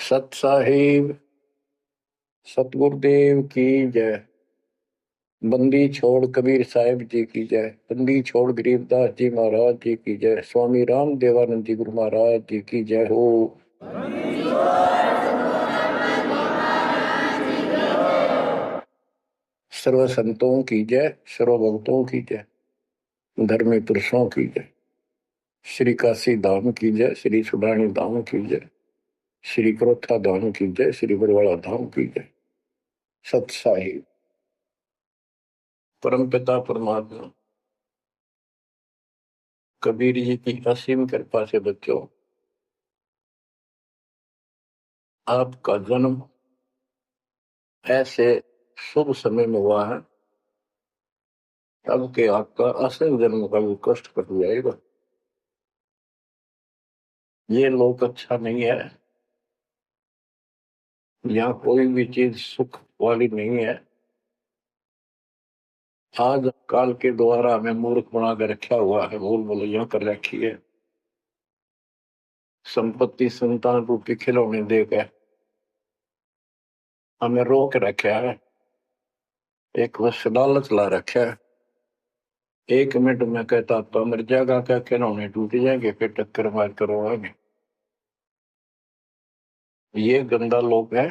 सत साहिब सतगुरुदेव की जय। बंदी छोड़ कबीर साहिब जी की जय। बंदी छोड़ गरीबदास जी महाराज जी की जय। स्वामी राम देवानंद जी गुरु महाराज जी की जय हो। सर्व संतों की जय, सर्व भक्तों की जय, धर्मी पुरुषों की जय। श्री काशी धाम की जय, श्री सुडानी धाम की जय, श्री क्रोथा धाम की जय, श्री बरवाड़ा धाम की जय। सत साहिब परम पिता परमात्मा कबीर जी की असीम कृपा से बच्चों, आपका जन्म ऐसे शुभ समय में हुआ है तब के आपका असल जन्म का भी कष्ट कट जाएगा। ये लोक अच्छा नहीं है, यहाँ कोई भी चीज सुख वाली नहीं है। आज काल के द्वारा हमें मूर्ख बना कर रखा हुआ है, भूल भुलैया कर रखी है। संपत्ति संतान रूपी खिलौने देकर हमें रोक रखा है, एक वश लालच ला रखा है। एक मिनट में कहता तो मर जाएगा, क्या खिलौने टूट जाएंगे, फिर टक्कर मार करवाएंगे। ये गंदा लोग है।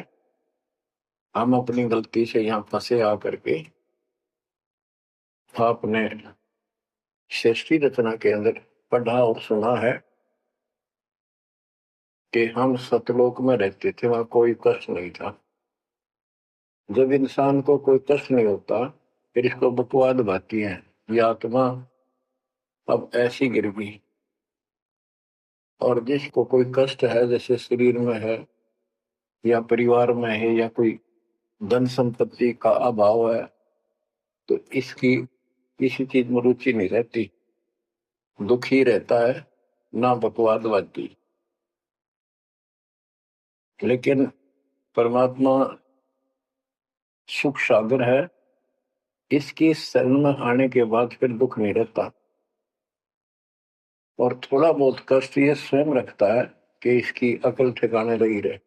हम अपनी गलती से यहाँ फंसे आकर के आपने सृष्टि रचना के अंदर पढ़ा और सुना है कि हम सतलोक में रहते थे, वहां कोई कष्ट नहीं था। जब इंसान को कोई कष्ट नहीं होता फिर इसको बकवाद भाती है, ये आत्मा अब ऐसी गिर गई। और जिसको कोई कष्ट है, जैसे शरीर में है या परिवार में है या कोई धन संपत्ति का अभाव है, तो इसकी किसी चीज में रुचि नहीं रहती, दुखी रहता है, ना बकवाद भाती। लेकिन परमात्मा सुख सागर है, इसकी शरण में आने के बाद फिर दुख नहीं रहता। और थोड़ा बहुत कष्ट ये स्वयं रखता है कि इसकी अकल ठिकाने लगी रहे।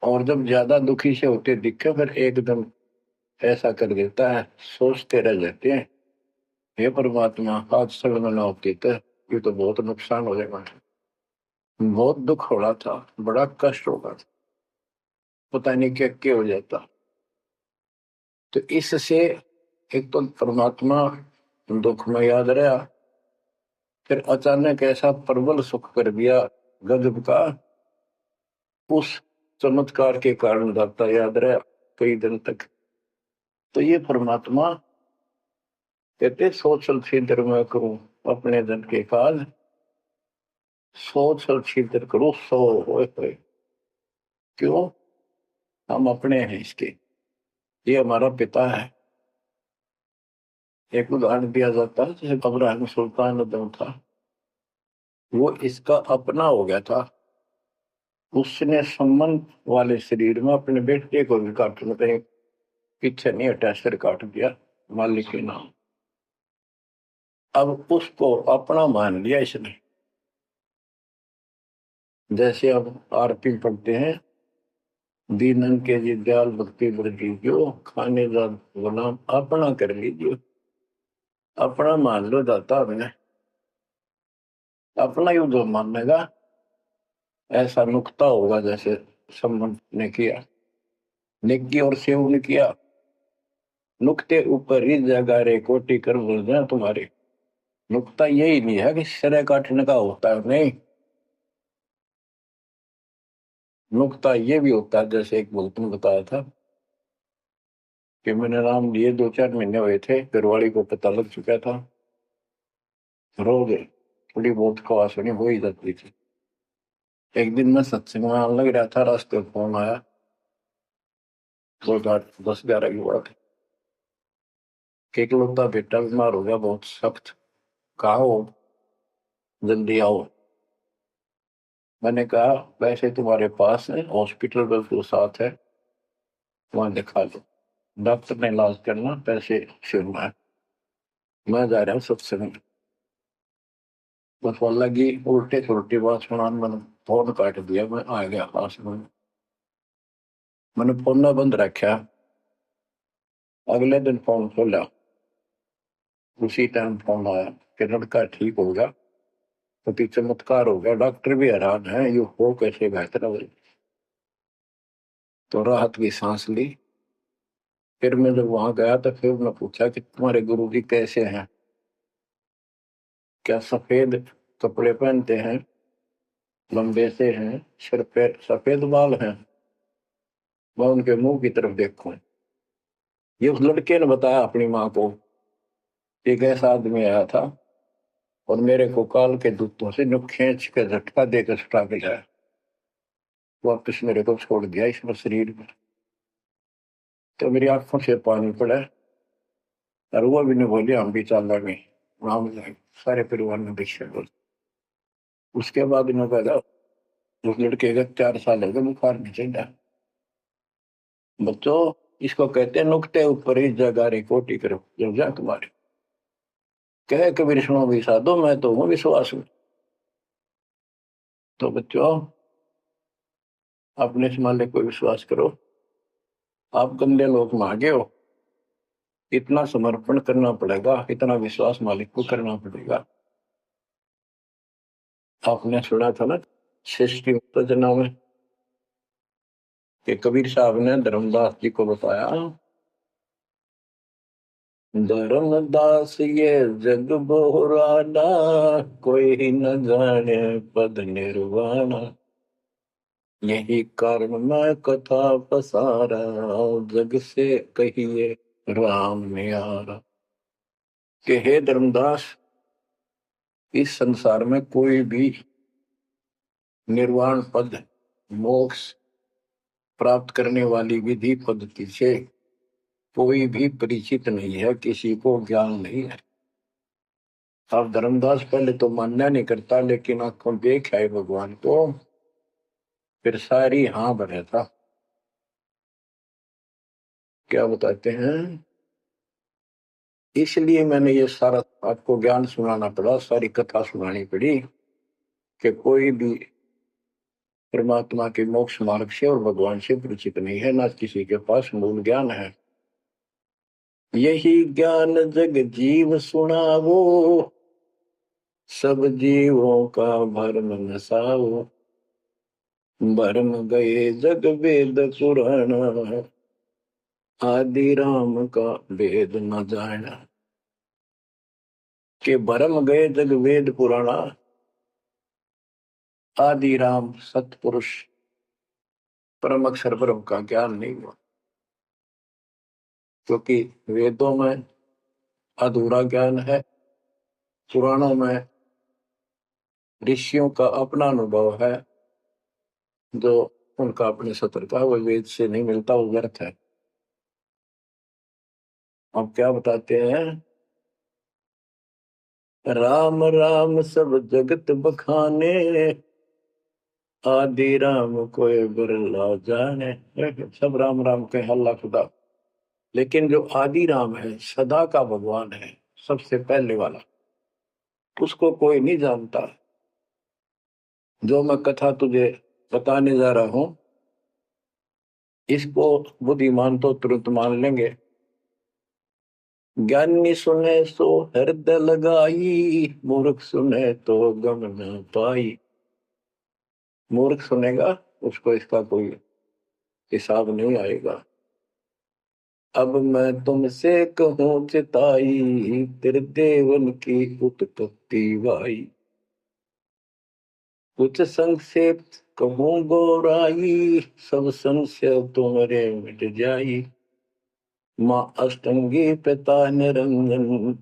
और जब ज्यादा दुखी से होते दिखे फिर एकदम ऐसा कर देता है, सोचते रह जाते हैं, हे परमात्मा आज शरण न होती तो ये तो बहुत नुकसान हो जाएगा, बहुत दुख हो रहा था, बड़ा कष्ट होगा, पता नहीं क्या क्या हो जाता। तो इससे एक तो परमात्मा दुख में याद रहा, फिर अचानक ऐसा प्रबल सुख कर दिया गजब का, उस चमत्कार के कारण दाता याद रहा कई दिन तक। तो ये परमात्मा कहते सोचल छिद्र में करूं अपने धन के काज, सोचल छिद्र करूं सो होए। क्यों? हम अपने हैं इसके, ये हमारा पिता है। एक उदाहरण दिया जाता है, जैसे अब्राहम सुल्तान अदम था, वो इसका अपना हो गया था। उसने संबंध वाले शरीर में अपने बेटे को भी काटने पे पीछे नहीं हटा, सिर काट दिया मालिक के नाम। अब उसको अपना मान लिया इसने। जैसे अब आरती पढ़ते हैं, दीनन के जी दयाल भक्ति वृद्धि जो खाने का गुलाम अपना कर लीजिए, अपना मान लो दाता हमने, अपना ही जो मानेगा ऐसा नुकता होगा। जैसे संबंध ने किया, नेकी और सेव ने किया, नुकते ऊपर ही जगह रे कोटि कर बोल जाए तुम्हारे। नुकता यही नहीं है कि सिर काटने का होता है, नहीं, नुकता ये भी होता है। जैसे एक भक्त ने बताया था कि मैंने नाम लिए 2-4 महीने हुए थे, घरवाली को पता लग चुका था, रो गए, थोड़ी बहुत खवासनी हो ही जाती थी। एक दिन मैं सत्संग में आने लग रहा था, रास्ते में फोन आया, 10-11 की बात है, कि इकलौता बेटा बीमार हो गया बहुत सख्त, कहा हो, जल्दी आओ। मैंने कहा वैसे तुम्हारे पास है हॉस्पिटल बिल्कुल साथ है, वहां दिखा लो, डॉक्टर ने इलाज करना, पैसे शुरू है, मैं जा रहा हूँ सत्संग। बस वो लगी उल्टे सुलटी बात सुनान, मैंने फोन काट दिया, मैं आ गया पास में। मैंने फोन ना बंद रखा, अगले दिन फोन खोला, उसी टाइम फोन आया कि लड़का ठीक हो गया, तो चमत्कार हो गया, डॉक्टर भी हैरान है, ये हो कैसे बेहतर हो। तो राहत की सांस ली। फिर मैं जब वहां गया तो फिर मैं पूछा कि तुम्हारे गुरुजी कैसे हैं, क्या सफेद कपड़े पहनते हैं, लंबे से हैं, सिर पे सफेद बाल हैं। मैं उनके मुंह की तरफ देखूं, ये उस लड़के ने बताया अपनी माँ को, एक ऐसा आदमी आया था और मेरे को काल के दूतों से जो खींच के झटका देकर सुटा के लाया, वापस मेरे को छोड़ दिया इस शरीर में। तो मेरी आंखों से पानी पड़ा, और वो भी नहीं बोली, हम भी चल रहे वहां में सारे परिवार में दीक्षा बोल। उसके बाद इन्होंने कहा उस लड़के का 4 साल हो गए, बुखार नहीं चढ़ा। बच्चों, इसको कहते हैं नुक्ते ऊपर ही जगह रे कोटी करो जब जा तुम्हारे। कहे कबीर सुनो भी साधो, मैं तो हूँ विश्वास में। तो बच्चों, अपने से मालिक को विश्वास करो। आप गंदे लोग मांगे हो, इतना समर्पण करना पड़ेगा, इतना विश्वास मालिक को करना पड़ेगा। आपने सुना था ना सृष्टि उत्तेजना में कि कबीर साहब ने धर्मदास जी को बताया, धर्मदास ये जग बोराना, कोई न जाने पद निर्वाणा, यही कारण मैं कथा पसारा, जग से कहिए राम न्यारा। कि हे धर्मदास, इस संसार में कोई भी निर्वाण पद, मोक्ष प्राप्त करने वाली विधि पद्धति से कोई भी परिचित नहीं है, किसी को ज्ञान नहीं है। अब धर्मदास पहले तो मानना नहीं करता, लेकिन आंखों देख आए भगवान को, फिर सारी हाँ भरे था। क्या बताते हैं, इसलिए मैंने ये सारा आपको ज्ञान सुनाना पड़ा, सारी कथा सुनानी पड़ी कि कोई भी परमात्मा के मोक्ष मार्ग से और भगवान से परिचित नहीं है, ना किसी के पास मूल ज्ञान है। यही ज्ञान जग जीव सुनावो, सब जीवों का भरम नसाओ, भरम गए जग वेद पुराण, आदि राम का वेद न जाना। के भरम गए जग वेद पुराणा, आदि राम सतपुरुष परम अक्षर ब्रह्म का ज्ञान नहीं हुआ, क्योंकि वेदों में अधूरा ज्ञान है, पुराणों में ऋषियों का अपना अनुभव है, जो उनका अपने सत्र का वो वेद से नहीं मिलता, वो व्यर्थ है। अब क्या बताते हैं, राम राम सब जगत बखाने, आदि राम कोई बिरला जाने। सब राम राम के हल्ला खुदा, लेकिन जो आदि राम है, सदा का भगवान है, सबसे पहले वाला, उसको कोई नहीं जानता। जो मैं कथा तुझे बताने जा रहा हूं, इसको बुद्धिमान तो तुरंत मान लेंगे, ज्ञानी सुने सो हृदय लगाई, मूर्ख सुने तो गम न पाई। मूर्ख सुनेगा, उसको इसका कोई हिसाब नहीं आएगा। अब मैं तुमसे कहूं चिताई, तेरे देवन की उत्पत्ति वाई, कुछ संक्षेप कहूं गौराई, सब संशय तुम्हारे मिट जाई। माँ अष्टंगी पिता निरंजन,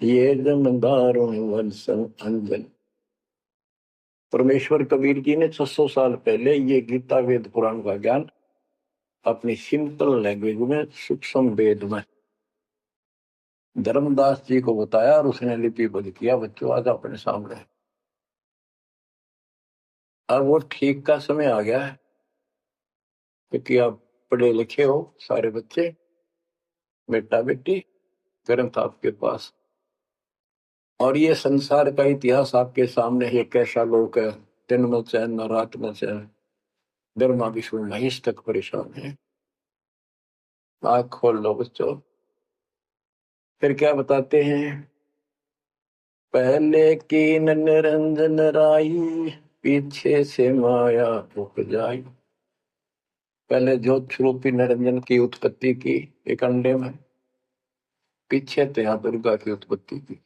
ये जमदारुण वंशन अंजन। परमेश्वर कबीर जी ने 600 साल पहले ये गीता वेद पुराण का ज्ञान अपनी सिंपल लैंग्वेज में, सूक्ष्म वेद में धर्मदास जी को बताया, और उसने लिपिबद्ध किया। बच्चों, आज अपने सामने। अब वो ठीक का समय आ गया है, क्योंकि आप पढ़े लिखे हो सारे बच्चे, बेटा बेटी, ग्रंथ आपके पास, और ये संसार का इतिहास आपके सामने है, कैसा लोक है, दिन में चैन न रात में चैन, ब्रह्मा विष्णु महेश तक परेशान है। आँख खोल लो बच्चों। फिर क्या बताते हैं, पहले की निरंजन राई, पीछे से माया उपजाई। पहले ज्योत स्वरूपी निरंजन की उत्पत्ति की एक अंडे में, पीछे त्या दुर्गा की उत्पत्ति की।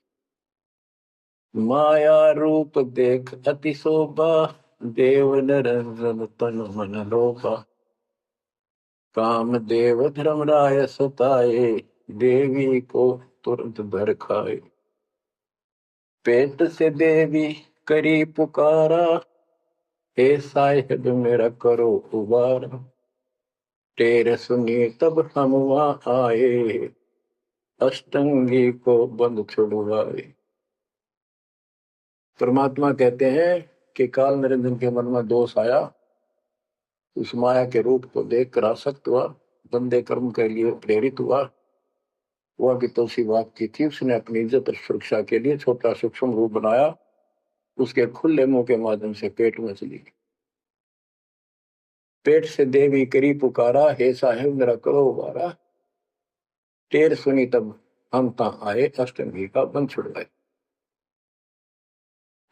माया रूप देख अति शोभा, देव निरंजन तन मन लोभा। काम देव धर्मराय सताए, देवी को तुरंत भर खाए। पेट से देवी करी पुकारा, हे साहिब मेरा करो उबारा। तेरे सुनिए तब हम वहां आए, अष्टंगी को बंद छुड़वाए। परमात्मा कहते हैं कि काल निरंजन के मन में दोष आया, उस माया के रूप को देखकर आसक्त हुआ, बंदे कर्म के लिए प्रेरित हुआ। वह भी तुलसी बाग की थी, उसने अपनी इज्जत और सुरक्षा के लिए छोटा सूक्ष्म रूप बनाया, उसके खुले मुंह के माध्यम से पेट में चली गई। पेट से देवी करी पुकारा, हे साहिब मेरा करो उबारा। टेर सुनी तब हम तहाँ आए, अष्टंगी का बंध छुड़वाए।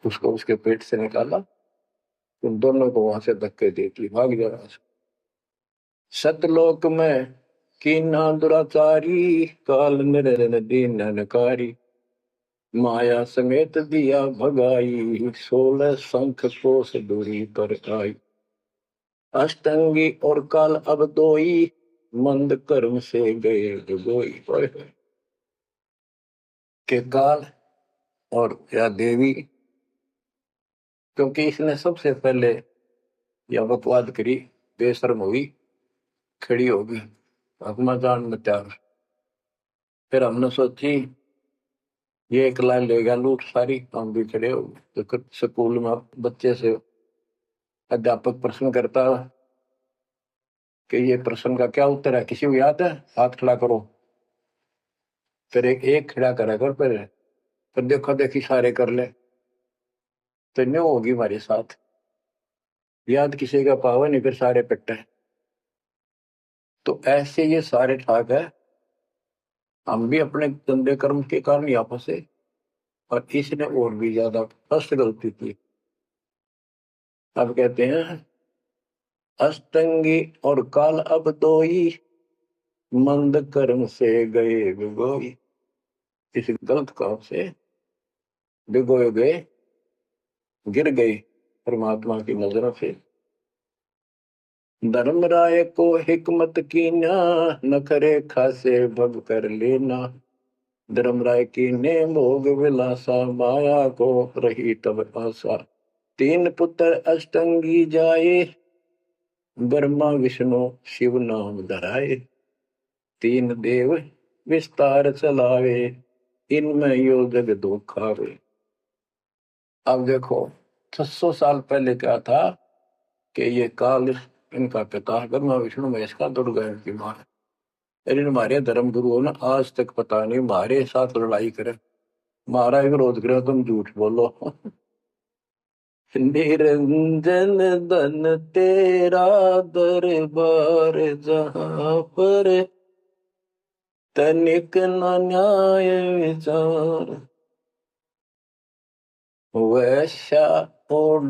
उसको उसके पेट से निकाला, उन दोनों को वहां से धक्के दे दी, भाग जा रहा। सतलोक में कीना दुराचारी, काल निरंजन दीन नकारी। माया समेत दिया भगाई, 16 शंख कोस दूरी पर आई। अष्टंगी और काल अब दोई, मंद कर्म से गए डुबोई। के काल और या देवी, क्योंकि इसने सबसे पहले यह बकवाद करी, बेशर्म हुई, खड़ी होगी अपना जान में त्याग। फिर हमने सोची ये एक लाइन ले गया लूट सारी, हम भी खड़े हो। तो स्कूल में बच्चे से अध्यापक प्रश्न करता कि ये प्रश्न का क्या उत्तर है, किसी को याद है, हाथ खड़ा करो। फिर एक खड़ा करा कर, फिर देखो देखी सारे कर ले, तो न्यू होगी हमारे साथ। याद किसी का पावा नहीं, फिर सारे पिट्टे। तो ऐसे ये सारे ठाक है, हम भी अपने गंदे कर्म के कारण यहाँ फंसे, और इसने और भी ज्यादा फर्स्ट गलती की। अब कहते हैं अष्टंगी और काल अब दोई, मंद कर्म से गए भिगोई। इस गलत काम से भिगोए गए, गिर गए परमात्मा की नजरों से। धर्मराय को हिकमत कीना, नखरे खासे भग कर लेना। धर्मराय की ने भोग विलासा, माया को रही तब आशा। 3 पुत्र अष्टंगी जाए, ब्रह्मा विष्णु शिव नाम धराए। 3 देव विस्तार चलावे, इनमें यो जग धोखावे। अब देखो 600 साल पहले क्या था कि ये काल इनका पिता ब्रह्मा विष्णु महेश का दुर्गा की मां है। लेकिन हमारे धर्म गुरुओं ने आज तक पता नहीं हमारे साथ लड़ाई करे, हमारा विरोध करे, तुम झूठ बोलो। निरंजन धन तेरा दरबार, जहां पर तनिक न न्याय विचार। वैश्या ओढ़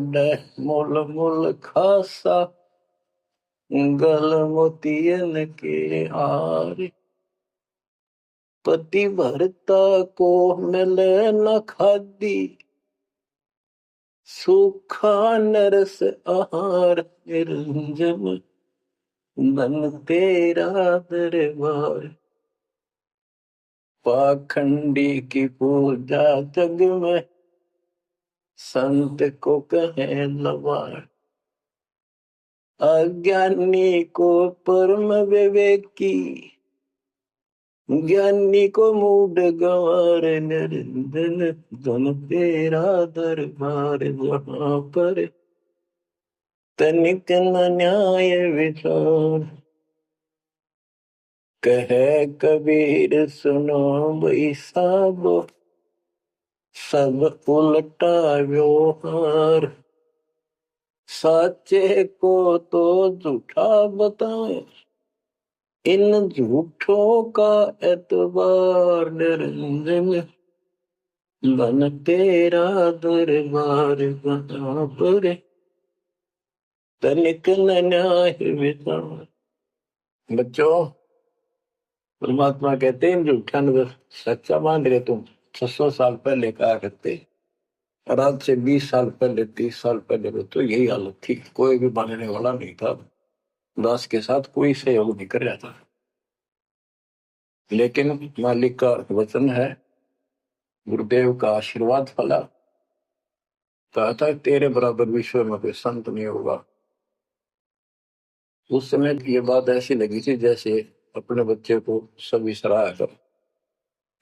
मुल मुल खासा, गल मोतियन के हार। पति भरता को मिले न खादी, सूखा नरस आहार। निरंजन धन तेरा दरबार, पाखंडी की पूजा जग में, संत को कहे लवार। अज्ञानी को परम विवेकी, ज्ञानी को मूड गंवार। निरंजन धन तेरा दरबार, जहां पर तनिक न न्याय विचार। कहे कबीर सुनो भाई सब उल्टा व्यवहार। सच्चे को तो झूठा बताए, इन झूठों का एतबार निरंजन, बन तेरा दरबार बना पर तनिक न न्याय विचार। बच्चों, परमात्मा कहते हैं झूठा न सच्चा मान रहे तुम। 600 साल पहले कहा करते, और आज से 20 साल पहले 30 साल पहले तो यही हालत थी, कोई भी मानने वाला नहीं था, दास के साथ कोई सहयोग नहीं कर रहा था। लेकिन मालिक का वचन है, गुरुदेव का आशीर्वाद फला, कहा था तेरे बराबर विश्व में कोई संत नहीं होगा। उस समय ये बात ऐसी लगी थी जैसे अपने बच्चे को सभी सराहा कर।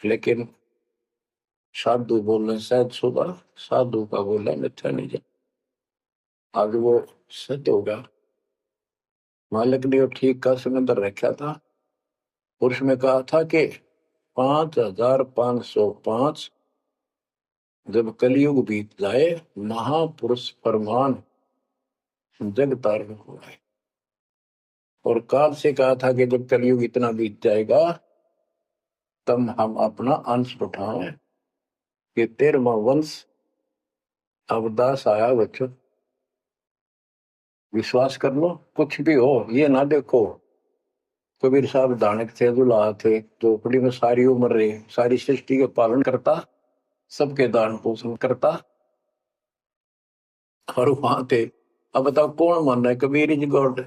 लेकिन साधु बोलने शायद सुबह, साधु का बोलना मिथ्या नहीं जा, आगे वो सत्य होगा। मालिक ने ठीक का समंदर रखा था, और उसमें कहा था कि 5505 जब कलयुग बीत जाए, महापुरुष फरमान जग तारण हो जाए। और काल से कहा था कि जब कलयुग इतना बीत जाएगा, तब हम अपना अंश उठाएं कि 13वां वंश अवदास आया। बच्चों, विश्वास कर लो, कुछ भी हो ये ना देखो। कबीर साहब दानक थे, दुल्हा थे, झोपड़ी में सारी उम्र रहे, सारी सृष्टि के पालन करता, सबके दान पोषण करता, और वहां थे। अब बताओ कौन मान रहा है? Kabir is God.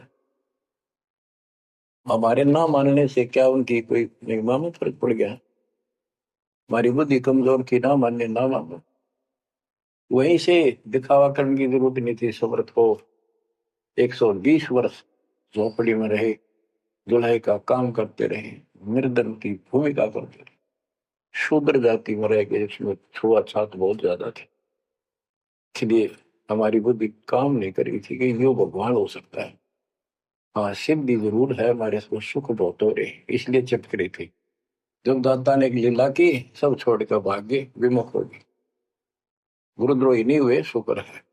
हमारे ना मानने से क्या उनकी कोई निगमा में फर्क पड़ गया? हमारी बुद्धि कमजोर की, ना मानने ना मानो। वहीं से दिखावा करने की जरूरत नहीं थी। समर्थ को 120 वर्ष झोपड़ी में रहे, दुल्हे का काम करते रहे, निर्धन की भूमिका करते रहे, शूद्र जाति में रह गए, इसमें छुआछूत बहुत ज्यादा थी। इसलिए हमारी बुद्धि काम नहीं करी थी कि यो भगवान हो सकता है। हाँ, सिद्धि जरूर है, हमारे सुख बहुत हो रहे, इसलिए चिपक रही थी। जब दाता ने एक लीला की, सब छोड़कर भाग गए, विमुख हो गए, गुरुद्रोही नहीं हुए, शुक्र है।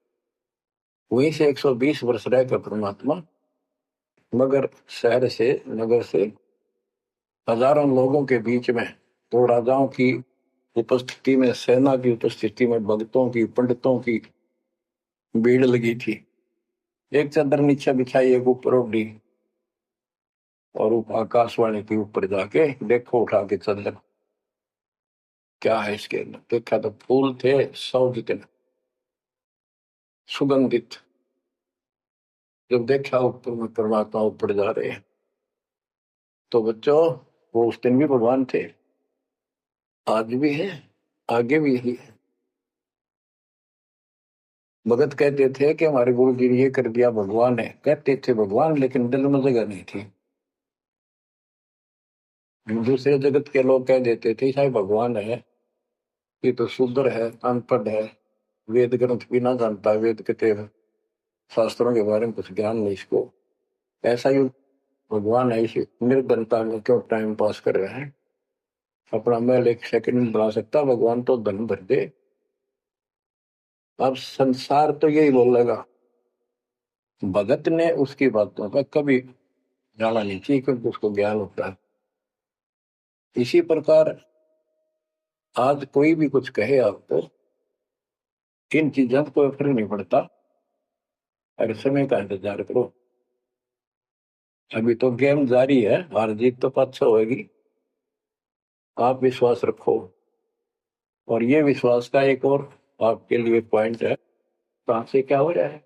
वहीं से 120 वर्ष रहकर परमात्मा मगर शहर से, नगर से, हजारों लोगों के बीच में, तो राजाओं की उपस्थिति में, सेना की उपस्थिति में, भक्तों की, पंडितों की भीड़ लगी थी। एक चादर नीचे बिछाई, एक ऊपर ओढ़ी, और आकाशवाणी के ऊपर जाके देखो उठा के चादर, क्या है इसके अंदर? देखा तो फूल थे 100 जितने, सुगंधित। जब देखा ऊपर में परमात्मा ऊपर जा रहे हैं, तो बच्चों वो उस दिन भी भगवान थे, आज भी है, आगे भी यही है। भगत कहते थे कि हमारे गुरु जी ने ये कर दिया, भगवान है। कहते थे भगवान, लेकिन दिल में जगह नहीं थी। दूसरे जगत के लोग कह देते थे साहब भगवान है, ये तो शूद्र है, अनपढ़ है, वेद ग्रंथ भी ना जानता, वेद के शास्त्रों के बारे में कुछ ज्ञान नहीं इसको, ऐसा ही भगवान है, इसी निर्धनता में क्यों टाइम पास कर रहे हैं? अपना महल एक सेकंड में बना सकता, भगवान तो धन भर दे। अब संसार तो यही बोलेगा। भगत ने उसकी बातों का कभी जाना नहीं चाहिए, क्योंकि उसको ज्ञान होता है। इसी प्रकार आज कोई भी कुछ कहे आपको, इन चीजों को फर्क नहीं पड़ता, अगर समय का इंतजार करो। अभी तो गेम जारी है, हार जीत तो पाछा होगी। आप विश्वास रखो। और ये विश्वास का एक और आपके लिए पॉइंट है, कहां से क्या हो रहा है।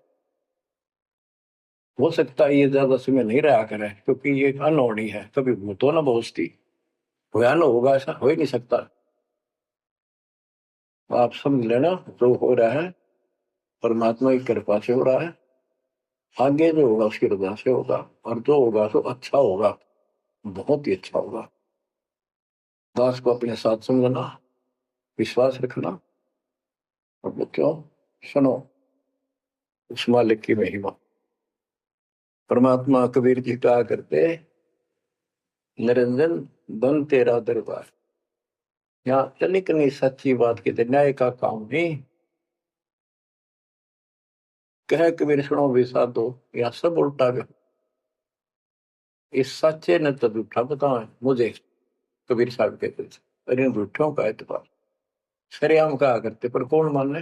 हो सकता है ये ज्यादा समय नहीं रहा करे, क्योंकि ये अनहोनी है, कभी भूतो ना भोजती, भयान होगा ऐसा हो ही नहीं सकता। आप समझ लेना, जो हो रहा है परमात्मा की कृपा से हो रहा है, आगे जो होगा उसकी रजा से होगा, और जो होगा तो अच्छा होगा, बहुत ही अच्छा होगा। दास को अपने साथ समझना, विश्वास रखना, और बच्चों सुनो उस मालिक की महिमा। परमात्मा कबीर जी कहा करते, निरंजन बन तेरा दरबार। यहाँ तनिक नहीं, सच्ची बात कहते, न्याय का काम नहीं, कह कबीर सुनो भी साधो, या सब उल्टा गया। इस सच्चे ने तो झूठा बताओ मुझे, कबीर साहब कहते थे, अरे झूठों का एतबार सरेआम कहा करते, पर कौन माने,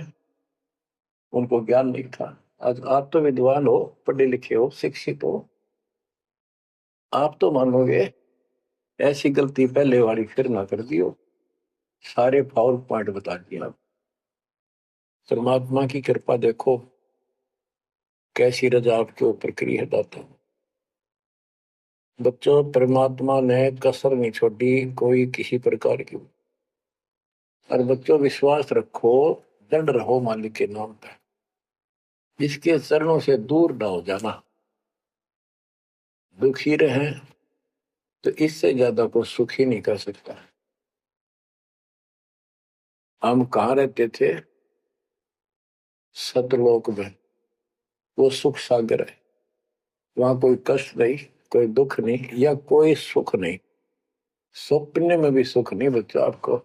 उनको ज्ञान नहीं था। आज आप तो विद्वान हो, पढ़े लिखे हो, शिक्षित हो, आप तो मानोगे ऐसी गलती पहले वाली फिर ना कर दियो। सारे पावर पॉइंट बता दिया। परमात्मा की कृपा देखो कैसी रजा आपके ऊपर करी है दाता। बच्चों, परमात्मा ने कसर नहीं छोड़ी कोई किसी प्रकार की। और बच्चों विश्वास रखो, दृढ़ रहो मालिक के नाम पर, इसके चरणों से दूर ना हो जाना। दुखी रहे तो इससे ज्यादा कोई सुखी नहीं कर सकता। हम कहाँ रहते थे? सतलोक में। वो सुख सागर है, वहां कोई कष्ट नहीं, कोई दुख नहीं, या कोई सुख नहीं। सपने में भी सुख नहीं बच्चों आपको।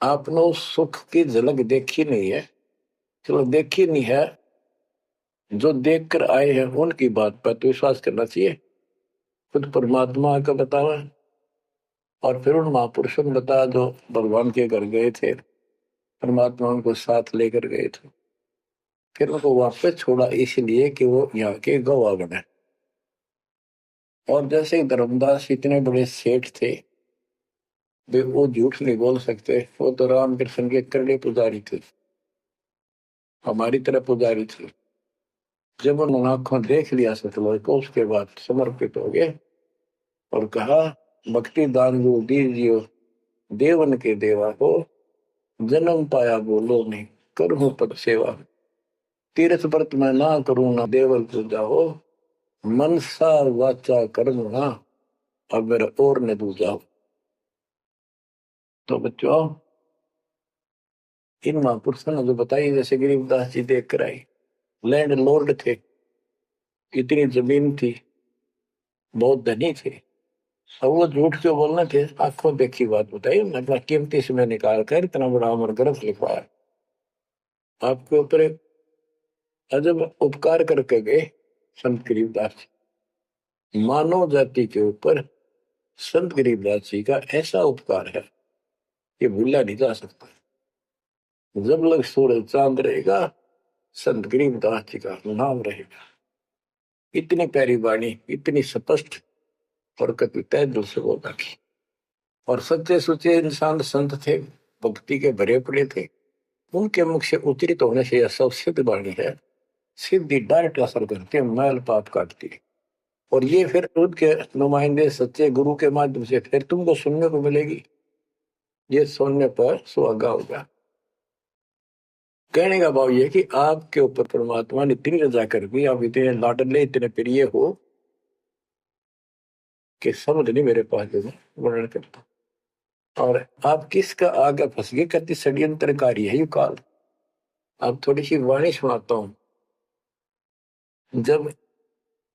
आपने उस सुख की झलक देखी नहीं है, चलो देखी नहीं है, जो देख कर आए हैं उनकी बात पर तो विश्वास करना चाहिए। खुद परमात्मा का बतावा, और फिर उन महापुरुषों ने बताया जो भगवान के घर गए थे, परमात्मा उनको साथ लेकर गए थे, फिर उनको वापस छोड़ा इसलिए कि वो यहाँ के गवाह बने। और जैसे धर्मदास इतने बड़े सेठ थे, वे वो झूठ नहीं बोल सकते, वो तो रामकृष्ण के करड़े पुजारी थे, हमारी तरह पुजारी थे। जब उन्होंने आंखों देख लिया सतलोक को, उसके बाद समर्पित हो गए और कहा, भक्ति दान गुरु दीजियो, देवन के देवा हो, जन्म पाया बोलो नहीं, करूं पद सेवा, तीर्थ व्रत में ना करूं ना देवल पूजा हो, मनसा वाचा कर्म ना, अब मेरा और न दूजा हो। तो बच्चों, इन महापुरुषों ने जो बताई, जैसे गरीबदास जी देख कर आई, लैंड लॉर्ड थे, इतनी जमीन थी, बहुत धनी थे, अब वो झूठ क्यों बोलने थे? आंखों देखी बात बताई, मतलब कीमती समय निकाल कर इतना बड़ा अमर ग्रंथ लिखवाया। आपके ऊपर एक अजब उपकार करके गए संत गरीबदास जी। मानव जाति के ऊपर संत गरीबदास जी का ऐसा उपकार है, ये भूला नहीं जा सकता। जब लग सूरज चांद रहेगा, संत गरीबदास जी का नाम रहेगा। इतनी प्यारी वाणी, इतनी स्पष्ट और कति तय दिल से बोल रखी। और सच्चे सुचे इंसान संत थे, भक्ति के भरे पड़े थे, उनके मुख से उच्चरित होने से यह सब सिद्ध वाणी है, सिद्धि डायरेक्ट असर करती है, मैल पाप काटती है। और ये फिर उनके नुमाइंदे सच्चे गुरु के माध्यम से फिर तुमको सुनने को मिलेगी। ये सुनने पर सुहागा होगा। कहने का भाव ये कि आपके ऊपर परमात्मा ने इतनी रजा कर दी, आप इतने लाडले, इतने प्रिय हो कि समझ नहीं मेरे पास जो वर्णन करता। और आप किसका आगे फंस गए, कति षड्यंत्रकारी है ये काल। आप थोड़ी सी वाणी सुनाता हूं। जब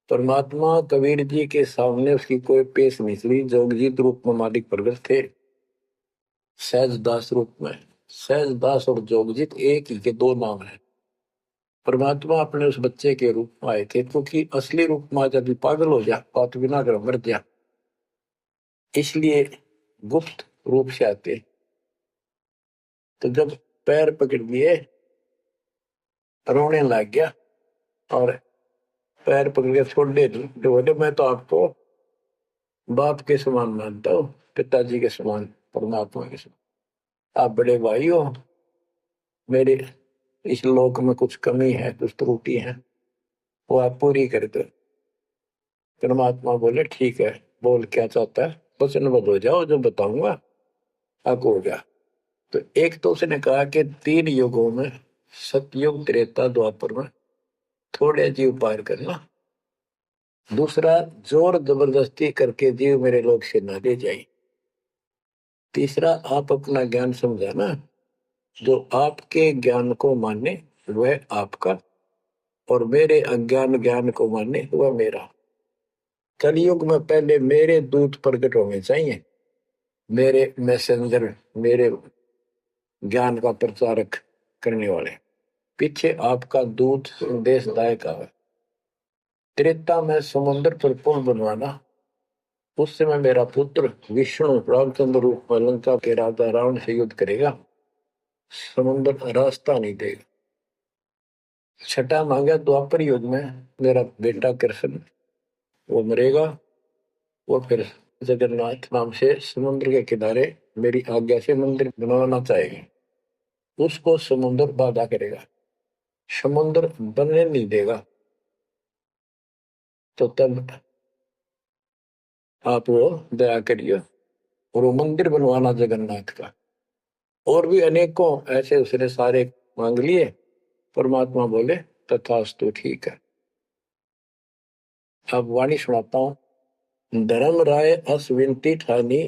परमात्मा कबीर जी के सामने उसकी कोई पेश नहीं चली, जोगजीत रूप में मालिक प्रगट थे, सहजदास रूप में। सहजदास और जोगजीत एक ही के दो नाम है। परमात्मा अपने उस बच्चे के रूप में आए थे, क्योंकि असली रूप में जब पागल हो जा, बात बिना कर मर जा, इसलिए गुप्त रूप से आते। तो जब पैर पकड़ लिए, रोने लग गया और पैर पकड़ के छोड़ दे, बोले मैं तो आपको बाप के समान मानता हूँ, पिताजी के समान, परमात्मा के समान। आप बड़े भाई हो, मेरे इस लोक में कुछ कमी है, कुछ त्रुटि है, वो आप पूरी कर दो। परमात्मा बोले ठीक है, बोल क्या चाहता है, वचनबद्ध हो जाओ, जो बताऊंगा आपको हो गया। तो एक तो उसने कहा कि 3 युगों में, सतयुग, त्रेता, द्वापर में थोड़े जीव पार करना। दूसरा, जोर जबरदस्ती करके जीव मेरे लोग से ना ले जाए। तीसरा, आप अपना ज्ञान समझाना, जो आपके ज्ञान को माने वह आपका, और मेरे अज्ञान ज्ञान को माने वह मेरा। कलयुग में पहले मेरे दूत प्रकट होने चाहिए, मेरे मैसेंजर, मेरे ज्ञान का प्रचारक करने वाले। पीछे आपका दूत संदेशदायक आवे। त्रेता में समुद्र पर पुल बनवाना। उस समय मेरा पुत्र विष्णु रामचंद्र रूप में लंका के राजा रावण से युद्ध करेगा, समुद्र रास्ता नहीं देगा। छठा मांगा द्वापर युग में मेरा बेटा कृष्ण वो मरेगा, वो फिर जगन्नाथ नाम से समुद्र के किनारे मेरी आज्ञा से मंदिर बनवाना चाहेगा। उसको समुद्र बाधा करेगा, समुद्र बनने नहीं देगा। तो तब आप वो दया करिए और वो मंदिर बनवाना जगन्नाथ का। और भी अनेकों ऐसे उसने सारे मांग लिए। परमात्मा बोले तथास्तु, ठीक है। अब वाणी सुनाता हूं। धर्म राय अस विनती ठानी,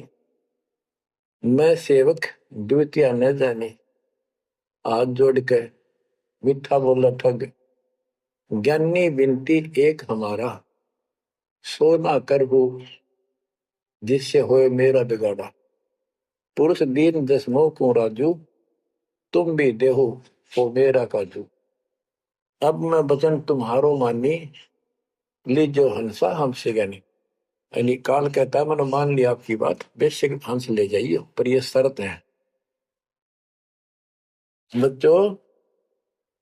मैं सेवक द्वितीय न जानी। हाथ जोड़ के मीठा बोला ठग, ज्ञानी विनती एक हमारा। सो ना कर हो जिससे होए मेरा बिगाड़ा। पुरुष दीन जस मोह को राजू, तुम भी देहो हो मेरा काजू। अब मैं वचन तुम्हारो मानी, लीजो हंसा हमसे ज्ञानी। यानी काल कहता है मैंने मान लिया आपकी बात, बेशक हंस ले जाइए, पर यह शर्त है। बच्चों,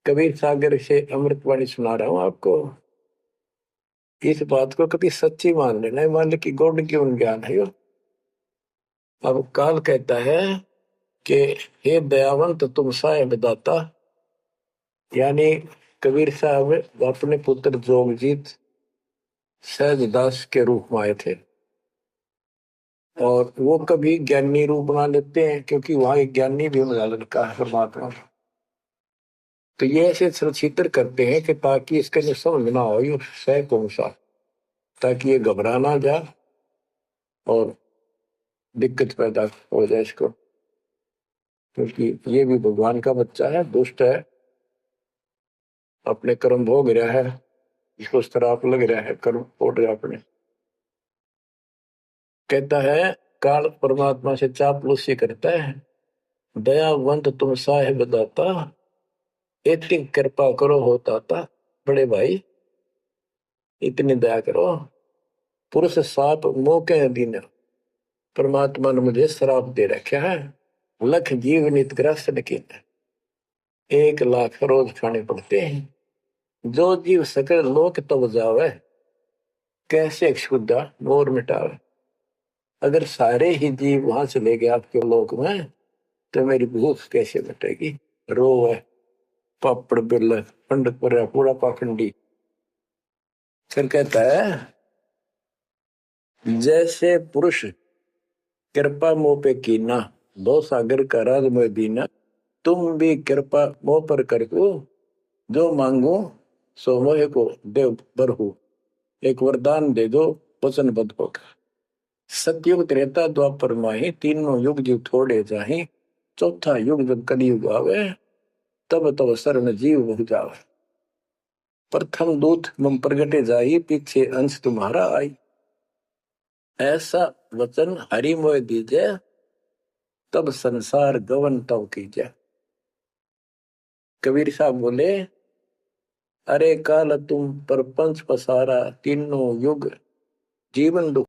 कबीर सागर से अमृतवाणी सुना रहा हूं आपको। इस बात को कभी सच्ची मान लेना, मान ले कि गौड़ क्यों ज्ञान है यो। अब काल कहता है कि हे दयावंत तुम साहेब दाता, यानी कबीर साहब अपने पुत्र जोगजीत सहजदास के रूप में आए थे और वो कभी ज्ञानी रूप बना लेते हैं, क्योंकि वहां एक ज्ञानी भी बना लड़का है परमात्मा। तो ये ऐसे सुचित्र करते हैं कि ताकि इसका जो समझ ना हो ये सह कौन सा, ताकि ये घबरा ना जाए और दिक्कत पैदा हो जाए इसको। क्योंकि ये भी भगवान का बच्चा है, दुष्ट है, अपने कर्म भोग रहा है, इसको श्राप लग रहा है, कर्म फोड़ रहा अपने। कहता है काल परमात्मा से चापलूसी करता है, दयावंत तुम साहेब दाता, इतनी कृपा करो हो ताता। बड़े भाई इतनी दया करो। पुरुष साप मोह के अधीन, परमात्मा ने मुझे श्राप दे रखा है। लख जीव नित ग्रस्त लेकिन 1 लाख रोज खाने पड़ते हैं। जो जीव सकल लोक तब जावे, कैसे क्षुदा मोर मिटावे। अगर सारे ही जीव वहां चले गए आपके लोक में तो मेरी भूख कैसे मिटेगी। रो है पापड़ बिल पंडित पर पूरा पाखंडी। फिर कहता है जैसे पुरुष कृपा मोह पे कीना, दो सागर का राज में दीना। तुम भी कृपा मोह पर करको, जो मांगो सो मोह को देव बरहु। एक वरदान दे दो वचनबद्ध होकर। सतयुग त्रेता द्वापर माही, तीनों युग जीव थोड़े जाही। चौथा युग जब कलयुग आवे, तब तब शरण जीव बहु जावे। प्रथम दूत मम प्रगटे जाई, पीछे अंश तुम्हारा आई। ऐसा वचन हरि मोह दीजे, तब संसार गवन तव कीजे। कबीर साहब बोले अरे काल तुम परपंच पसारा, तीनों युग जीवन दुख